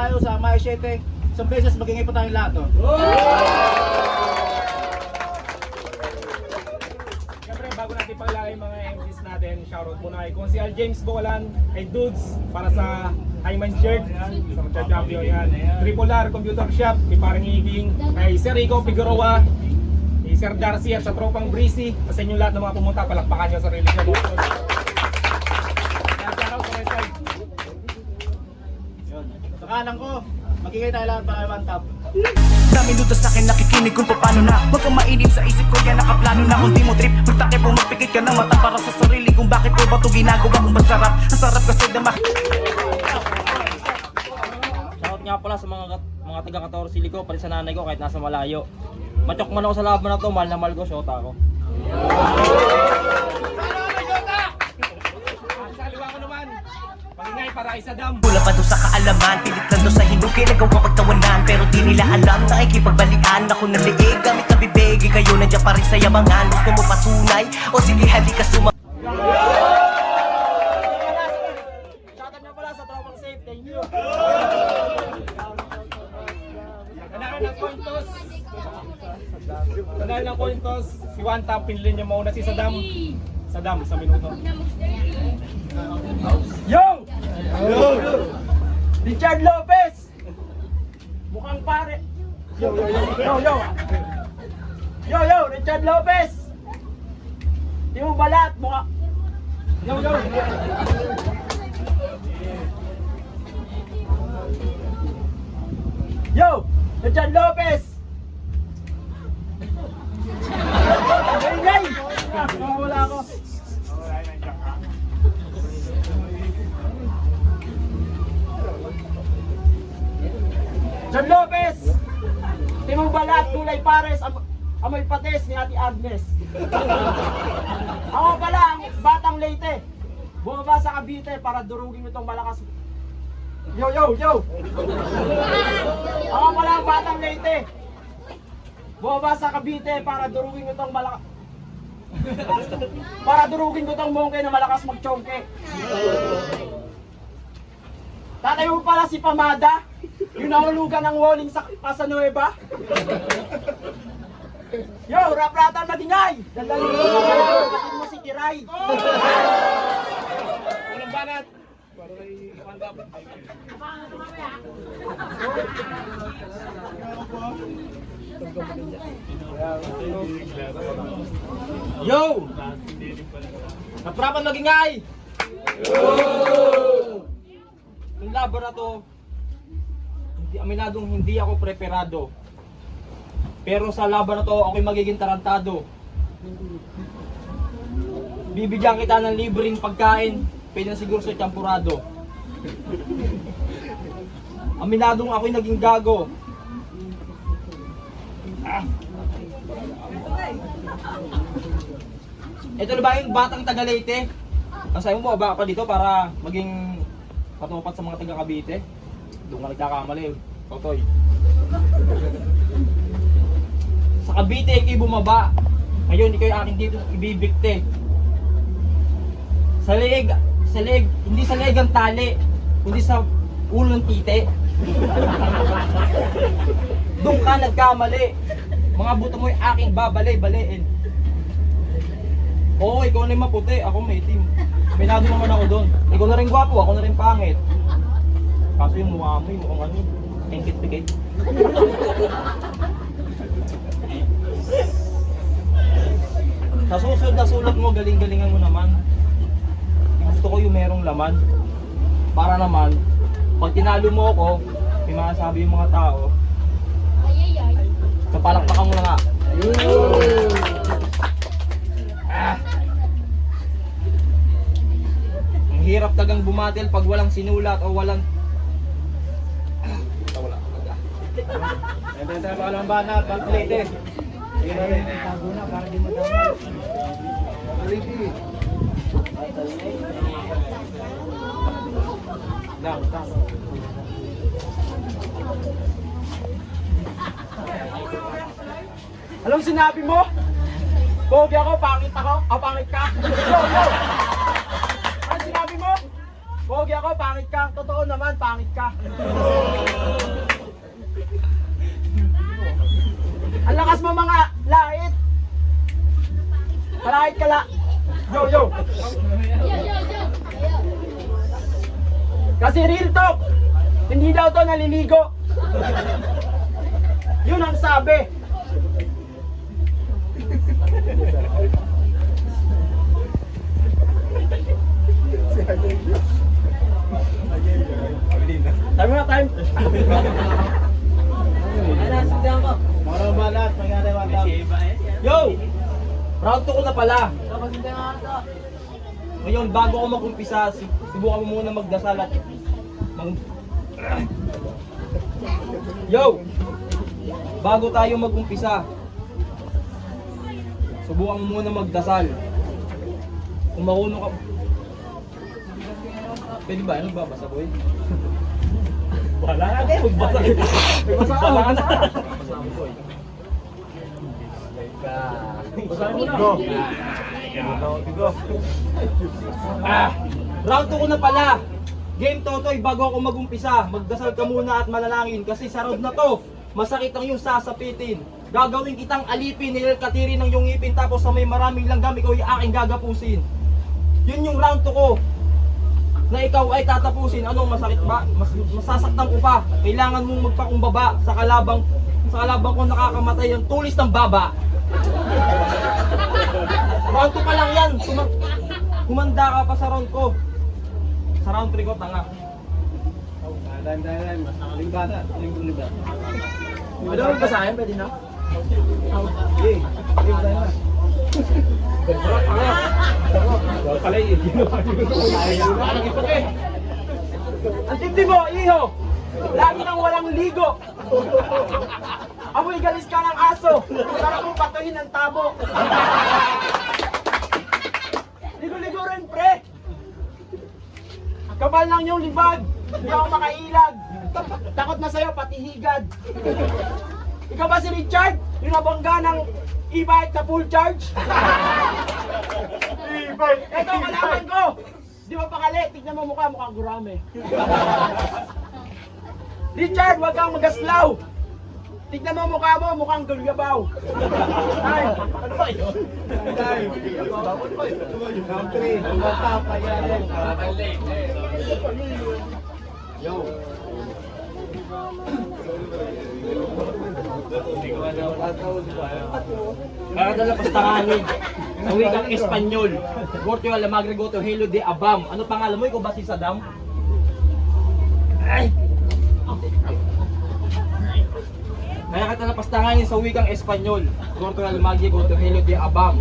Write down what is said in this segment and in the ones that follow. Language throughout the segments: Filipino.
tayo sa May 7. Isang beses magingay pa tayong lahat. Siyempre, bago natin paglalay mga MCs natin, shoutout muna kay Consial James Bolan, kay Dudes, para sa Hyman Shirt, sa Champion yan. Triple R Computer Shop, kay Parang Higing, kay Sir Rico Figueroa, kay Sir Darcy at sa Tropang Breezy, sa inyo lahat ng mga pumunta, palakpakan nyo sa sarili nyo. Shoutout sa side. Sa kanan ko, magingay tayo lahat para one top. Dami minuto sa akin nakikinig kung paano na. Huwag kang mainip sa isip ko yan, nakaplano na. Kung di mo trip, magtakip mo magpikit ka ng mata para sa sarili kung bakit ko ba ito ginagawa kung ba't sarap. Ang sarap kasi na Shoutout nga pala sa mga taga-Kataor Silico, pati sa nanay ko kahit nasa malayo. Matyok man ako sa laban na to, mahal na mahal ko, shota ako. Sa kaliwa ko naman, magingay para isa dam. Wala pa to sa kaalaman, pilit lang to sa hinduki, nagawa pagtawanan. Pero di nila alam, nakikipagbalian. Ako na liig, gamit na bibig, kayo nandiyan pa rin sa yabangan. Gusto mo patunay? O sige halika suma. Shoutout nga pala sa Tropang Safe, thank you. Dahil ng coin toss, si One Top, pinili niya mauna si Saddam. Saddam, sa minuto. Yo! Richard Lopez! Mukhang pare. Yo! Yo, Richard Lopez! Di mo balat, mukha. Yo! Yo! Richard Lopez! Ngay! Wala ako. John Lopez! Timong balat, kulay pares, amoy pates ni Ate Agnes. Ako pala ang batang Leyte. Bumaba sa Cavite para durugin itong malakas. Yo! Ako pala ang batang Leyte. Bumaba sa Cavite para durugin itong malakas. Para durugin ko itong mongke na malakas magchongke. Tatay mo pala si Pamada, yung nahulugan ng walling sa Casanueva. Yo, rap-ratan magingay! Dandali mo na kaya, kapatid mo si Kiray. Walang banat! Yo! Rap-ratan magingay! Yung laban na to, aminadong hindi ako preparado. Pero sa laban na to, ako'y magiging tarantado. Bibigyan kita ng libreng pagkain, pwede na siguro sa champurado. Aminadong ako'y naging gago. Ito na ba yung batang taga Leyte? Kasabi mo, ba ka dito para maging patupat sa mga taga Cavite? Doon ka nagkakamali, Totoy. Sa Cavite, ikay bumaba. Ngayon, ikaw yung aking dito ibibigte. Sa leeg, hindi sa leeg ang tali, kundi sa ulo ng tite. Doon ka nagkamali. Mga buto mo yung aking babali-baliin. Oo, ikaw na yung maputi, ako may team. Minado naman ako doon. Ikaw na rin gwapo, ako na rin pangit. Kaso yung mukha mo, yung mukhang ano, engkit-pikit. Sa susunod na sulat mo, galing-galingan mo naman. Gusto ko yung merong laman. Para naman, pag tinalo mo ako, may masasabi yung mga tao. So palakpakan mo na nga. Ang hirap tagang bumatil pag walang sinulat o walang... Wala. Ito tayo pa lang banat, pang plate. Sige na rin. Tago na para di madami. Lang. Anong sinabi mo? Pogi ako, pangit ako, pangit ka. Yo! Anong sinabi mo? Pogi ako, pangit ka. Totoo naman, pangit ka. Ang lakas mo mga lait. Kalait kala. Yo, yo. Kasi real talk, hindi daw to naliligo. Yun ang sabi. Time na time. Mga banat, mangyari 1 Yo! Round 2 ko na pala. Ngayon, bago ako mag-umpisa, subukan mo muna magdasal at Yo! Bago tayo mag-umpisa, subukan mo muna magdasal. Kung marunong ka... Pwede ba? Ano ba? Basa boy? Wala na kayo, magbasa. Basa ka na. Basahin mo na. Go. Round 2 ko na pala. Game Totoy, bago ako mag-umpisa, magdasal ka muna at manalangin kasi sa round na to, masakit ang iyong sasapitin. Gagawin kitang alipin, nililkatiri ng iyong ngipin, tapos sa may maraming langgam, ikaw ay aking gagapusin. Yun yung round 2 ko, na ikaw ay tatapusin. Anong masakit ba? Masasaktan ko pa. Kailangan mong magpakumbaba sa kalabang ko nakakamatay ang tulis ng baba. Round 2 pa lang yan. Humanda ka pa sa round ko. Sa round 3 ko, tanga. Dahan-dahan. Aling banat. Aling banat. Pwede mo basahin? Pwede na? Okay. Okay, basahin na. Pala eh, ginawa nyo. Ang tindi mo, iho! Lagi nang walang ligo! Amoy galis ka ng aso! Sarap mong patuhin ng tabo! Ligo-ligo rin, pre! Kabal lang yung libag! Hindi ako makailag! Takot na sa'yo, pati higad! Ikaw ba si Richard? Yung nabangga ng e-bike sa full charge? E-bike! Ito, kalaban ko! Di ba pakali? Tignan mo mukha, mukhang gurame. Richard, wag kang magaslaw! Tignan mo mukha mo, mukhang gulyabaw. Ay, ano ba yun? Time. Round 3. Bata pa yan. Yo. Nakadala pastanganin. Sa wikang Espanyol. Gorto alamagre goto helo de abam. Ano pangalan mo? Ikaw ba si Saddam? Ay! Kaya ka talapastanganin sa wikang Espanyol. Gorto alamagre goto helo de abam.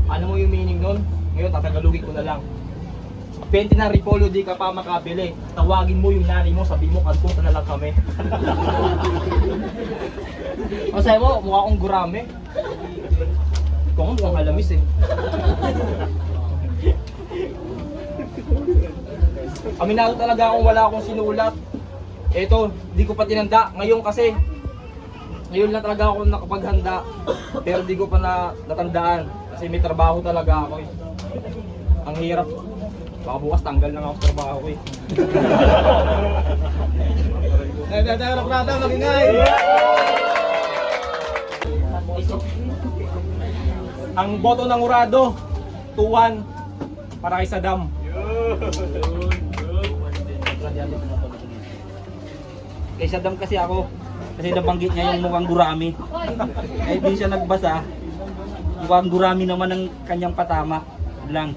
Ano mo yung meaning nun? Ngayon tatagalugin ko na lang. 20 na Ripolo di ka pa makabili. Tawagin mo yung nanay mo, sabi mo kanto na lang kami. O sabi mo, mukha akong gurame. Ikaw nga mukhang halamis eh. Aminado talaga akong wala akong sinulat. Eto, di ko pa tinanda. Ngayon ngayon lang talaga ako nakapaghanda. Pero di ko pa natandaan. Kasi may trabaho talaga ako eh. Ang hirap. Baka bukas tanggal na nga ako sa trabaho ko eh. Nagdadarap natin, magingay. Ang boto ng Urado, 2-1 para kay Saddam. Kay Saddam kasi ako. Kasi nabanggit niya yung mukhang gurami. Ay di siya nagbasa. Mukhang gurami naman ang kanyang patama. Lang.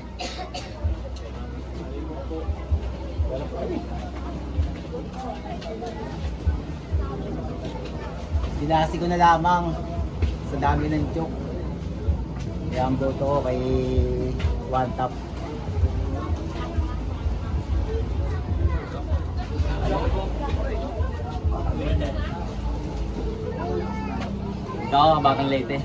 Dinasi ko na lamang sa dami ng joke. Kaya ang boto ko kay One Top. Ikaw, Batang Leyte.